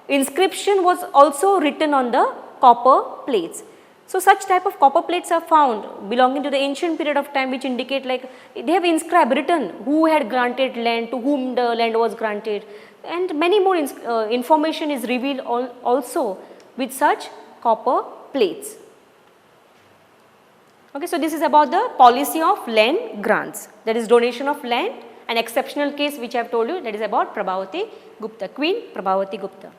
inscription was also written on the copper plates. So such type of copper plates are found belonging to the ancient period of time, which indicate like they have inscribed, written who had granted land, to whom the land was granted, and many more information is revealed also with such copper plates. Okay, so this is about the policy of land grants, that is donation of land, an exceptional case which I have told you, that is about Prabhavati Gupta, Queen Prabhavati Gupta.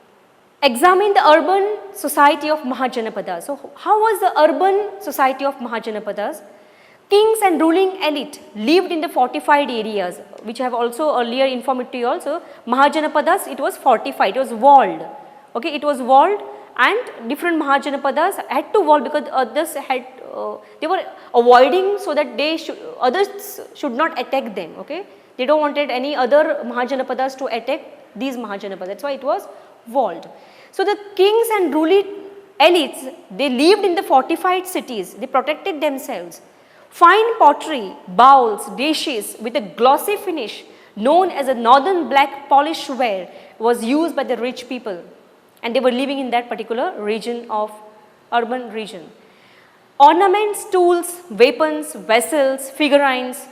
Examine the urban society of Mahajanapadas. So how was the urban society of Mahajanapadas? Kings and ruling elite lived in the fortified areas, which I have also earlier informed to you also. Mahajanapadas, it was fortified, it was walled. Okay, it was walled, and different Mahajanapadas had to wall because others had they were avoiding so that others should not attack them. Okay, they don't wanted any other Mahajanapadas to attack these Mahajanapadas. That's why it was walled. So the kings and ruling elites, they lived in the fortified cities. They protected themselves. Fine pottery, bowls, dishes with a glossy finish known as a northern black polished ware was used by the rich people, and they were living in that particular region of urban region. Ornaments, tools, weapons, vessels, figurines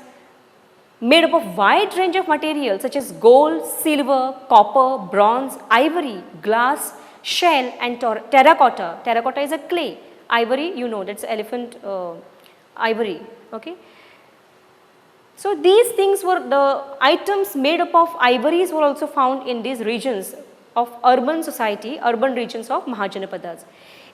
made up of wide range of materials such as gold, silver, copper, bronze, ivory, glass, shell and terracotta. Terracotta is a clay. Ivory, you know, that's elephant ivory. Okay. So, these things were the items made up of ivories were also found in these regions of urban society, urban regions of Mahajanapadas.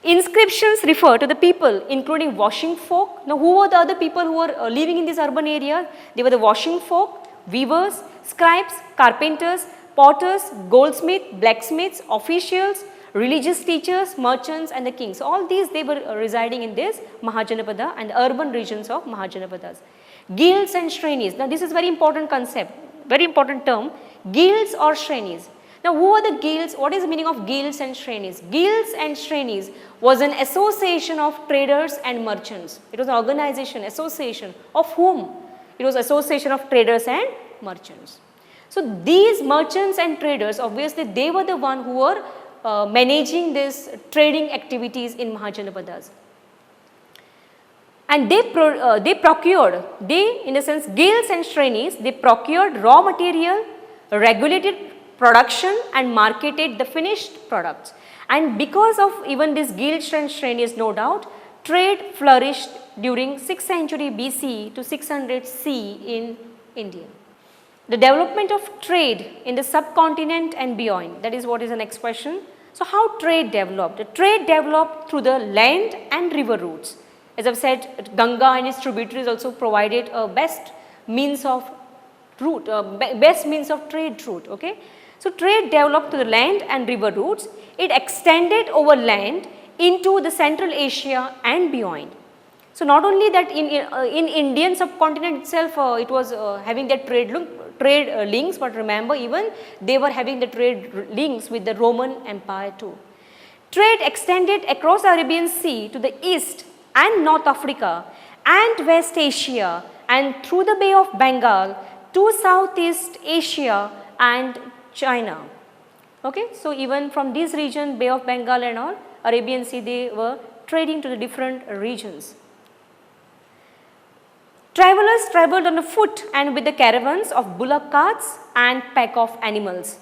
Inscriptions refer to the people including washing folk. Now, who were the other people who were living in this urban area? They were the washing folk, weavers, scribes, carpenters, potters, goldsmiths, blacksmiths, officials, religious teachers, merchants and the kings. All these they were residing in this Mahajanapada and the urban regions of Mahajanapadas. Guilds and Shrenis. Now, this is very important concept, very important term, guilds or Shrenis. Now, who are the guilds? What is the meaning of guilds and Shrenis? Guilds and Shrenis was an association of traders and merchants. It was an organization, association of whom? It was association of traders and merchants. So, these merchants and traders, obviously they were the one who were managing this trading activities in Mahajanapadas. And they procured, in a sense guilds and Shrenis, they procured raw material, regulated production and marketed the finished products. And because of even this guilds and Shrenis, no doubt, trade flourished during 6th century BC to 600 CE in India. The development of trade in the subcontinent and beyond, that is what is the next question. So, how trade developed? The trade developed through the land and river routes. As I have said, Ganga and its tributaries also provided a best means of route, best means of trade route. Okay? So, trade developed through the land and river routes. It extended over land into the Central Asia and beyond. So, not only that in Indian subcontinent itself it was having that trade links, but remember even they were having the trade links with the Roman Empire too. Trade extended across the Arabian Sea to the east and North Africa and West Asia and through the Bay of Bengal to Southeast Asia and China. Okay? So, even from this region, Bay of Bengal and all, Arabian Sea, they were trading to the different regions. Travelers travelled on foot and with the caravans of bullock carts and pack of animals.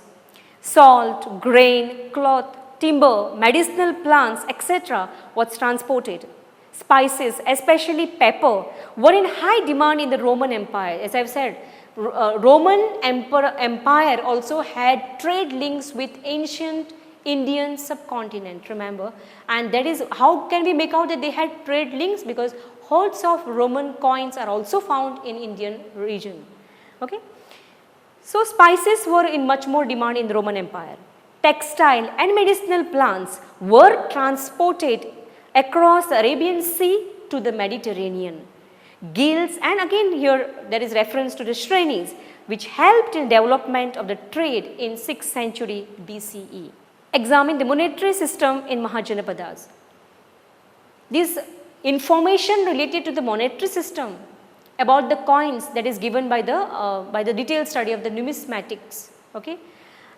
Salt, grain, cloth, timber, medicinal plants, etc. was transported. Spices, especially pepper, were in high demand in the Roman Empire. As I have said, Roman Empire also had trade links with ancient Indian subcontinent, remember, and that is how can we make out that they had trade links, because hordes of Roman coins are also found in Indian region. Okay. So, spices were in much more demand in the Roman Empire. Textile and medicinal plants were transported across the Arabian Sea to the Mediterranean. Guilds, and again here there is reference to the Shrenis, which helped in development of the trade in 6th century BCE. Examine the monetary system in Mahajanapadas. This information related to the monetary system about the coins that is given by the detailed study of the numismatics. Okay?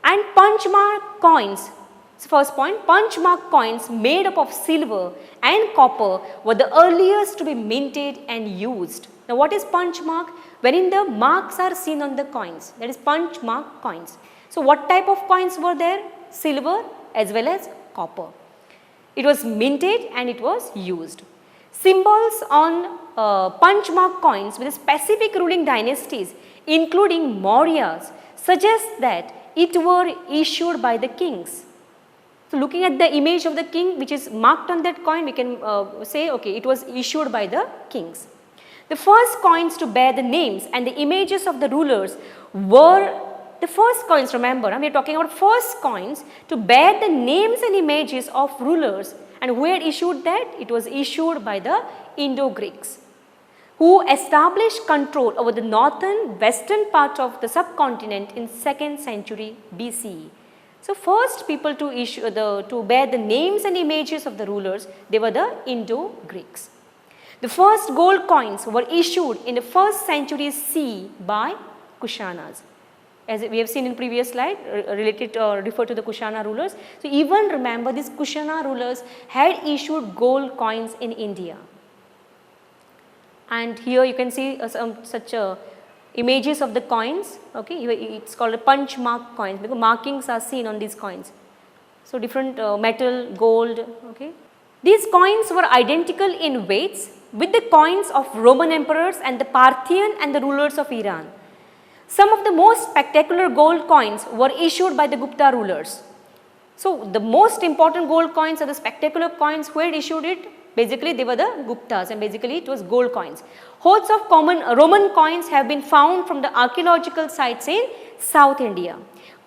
And punchmark coins. So, first point, punchmark coins made up of silver and copper were the earliest to be minted and used. Now, what is punchmark? Wherein the marks are seen on the coins, that is punchmark coins. So, what type of coins were there? Silver as well as copper. It was minted and it was used. Symbols on punchmark coins with specific ruling dynasties including Mauryas suggest that it were issued by the kings. So, looking at the image of the king which is marked on that coin, we can say okay, it was issued by the kings. The first coins to bear the names and the images of the rulers were the first coins, remember, we are talking about first coins to bear the names and images of rulers, and who had issued that? It was issued by the Indo-Greeks, who established control over the northern western part of the subcontinent in 2nd century BCE. So, first people to issue to bear the names and images of the rulers, they were the Indo-Greeks. The first gold coins were issued in the 1st century CE by Kushanas. As we have seen in previous slide, related refer to the Kushana rulers. So, even remember these Kushana rulers had issued gold coins in India. And here you can see some such images of the coins. Okay, it is called a punch mark coins because markings are seen on these coins. So, different metal, gold. Okay. These coins were identical in weights with the coins of Roman emperors and the Parthian and the rulers of Iran. Some of the most spectacular gold coins were issued by the Gupta rulers. So, the most important gold coins are the spectacular coins. Who had issued it? Basically they were the Guptas, and basically it was gold coins. Hoards of common Roman coins have been found from the archaeological sites in South India.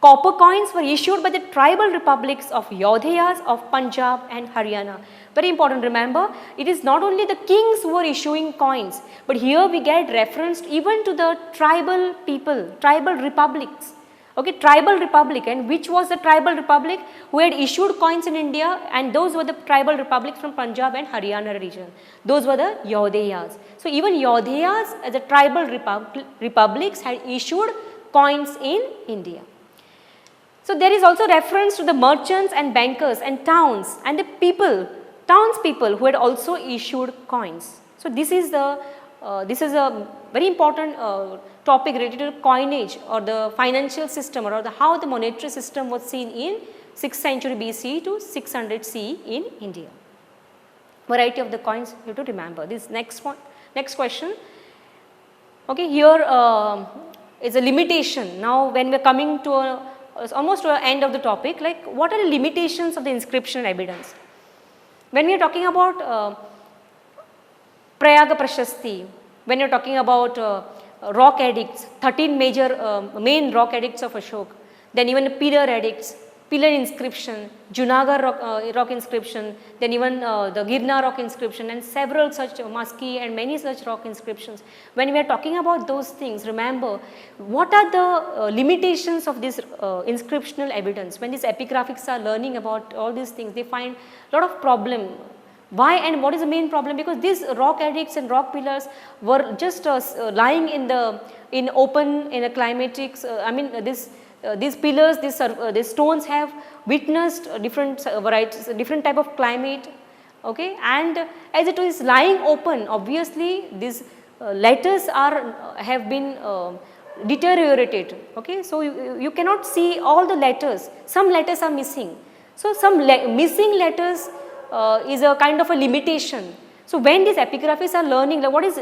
Copper coins were issued by the tribal republics of Yodhayas of Punjab and Haryana. Very important, remember, it is not only the kings who are issuing coins, but here we get reference even to the tribal people, tribal republics. Okay, tribal republic, and which was the tribal republic who had issued coins in India, and those were the tribal republics from Punjab and Haryana region. Those were the Yodhayas. So, even Yodhayas as a tribal republics had issued coins in India. So, there is also reference to the merchants and bankers and towns and the people, townspeople who had also issued coins. So, this is a very important topic related to coinage or the financial system or how the monetary system was seen in 6th century BC to 600 CE in India. Variety of the coins you have to remember. This next one, next question. Okay, here is a limitation. Now, when we are coming to almost to the end of the topic, like what are the limitations of the inscription evidence? When we are talking about Prayaga Prashasti, when you are talking about rock edicts, 13 major main rock edicts of Ashok, then even the pillar edicts, pillar inscription, Junagadh rock inscription, then even the Girna rock inscription, and several such Maski and many such rock inscriptions. When we are talking about those things, remember what are the limitations of this inscriptional evidence. When these epigraphics are learning about all these things, they find a lot of problem. Why and what is the main problem? Because these rock edicts and rock pillars were just lying in a climatics. These pillars, these stones have witnessed different varieties, different type of climate. Okay, and as it is lying open, obviously these letters have been deteriorated. Okay, so you cannot see all the letters. Some letters are missing. So some missing letters is a kind of a limitation. So when these epigraphies are learning like what is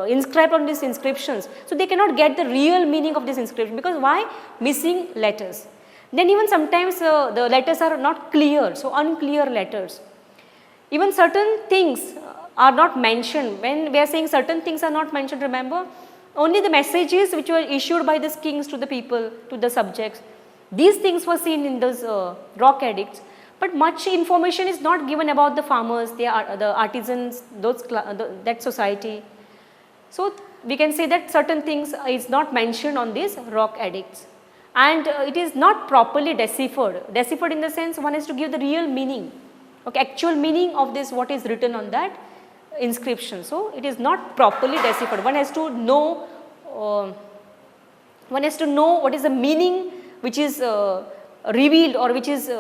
inscribed on these inscriptions, so they cannot get the real meaning of this inscription, because why? Missing letters. Then even sometimes the letters are not clear, so unclear letters. Even certain things are not mentioned. When we are saying certain things are not mentioned, remember, only the messages which were issued by these kings to the people, to the subjects, these things were seen in those rock edicts. But much information is not given about the farmers, the artisans, that society. So we can say that certain things is not mentioned on these rock edicts, and it is not properly deciphered. Deciphered in the sense one has to give the real meaning, okay, actual meaning of this, what is written on that inscription. So it is not properly deciphered. One has to know what is the meaning which is revealed or which is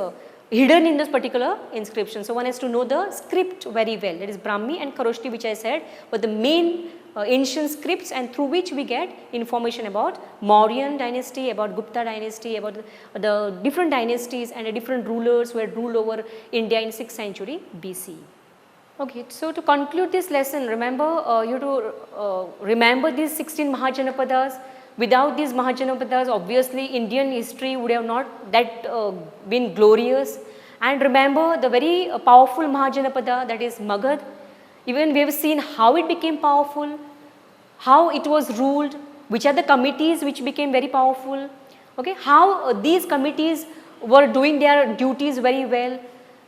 hidden in this particular inscription. So one has to know the script very well. That is Brahmi and Kharoshthi, which I said were the main ancient scripts, and through which we get information about Mauryan dynasty, about Gupta dynasty, about the different dynasties and the different rulers who had ruled over India in 6th century BC. Okay, so to conclude this lesson, remember you to remember these 16 Mahajanapadas. Without these Mahajanapadas, obviously Indian history would have not been glorious. And remember the very powerful Mahajanapada, that is Magadha. Even we have seen how it became powerful, how it was ruled, which are the committees which became very powerful, okay, how these committees were doing their duties very well.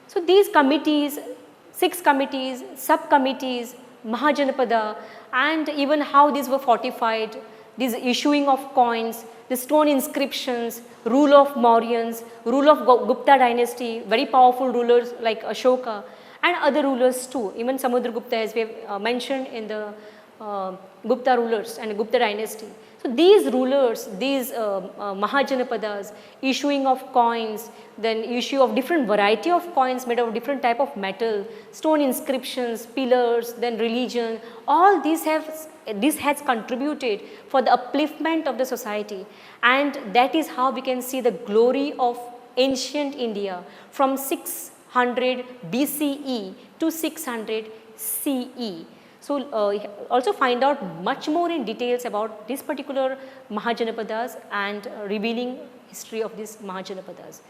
So these committees, 6 committees, sub-committees, Mahajanapada, and even how these were fortified, this issuing of coins, the stone inscriptions, rule of Mauryans, rule of Gupta dynasty, very powerful rulers like Ashoka, and other rulers too. Even Samudragupta, as we have mentioned in the Gupta rulers and Gupta dynasty. So these rulers, these Mahajanapadas, issuing of coins, then issue of different variety of coins made of different type of metal, stone inscriptions, pillars, then religion, all these this has contributed for the upliftment of the society, and that is how we can see the glory of ancient India from 600 BCE to 600 CE. So, also find out much more in details about this particular Mahajanapadas and revealing history of these Mahajanapadas.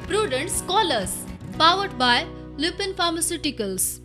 Prudent Scholars, powered by Lupin Pharmaceuticals.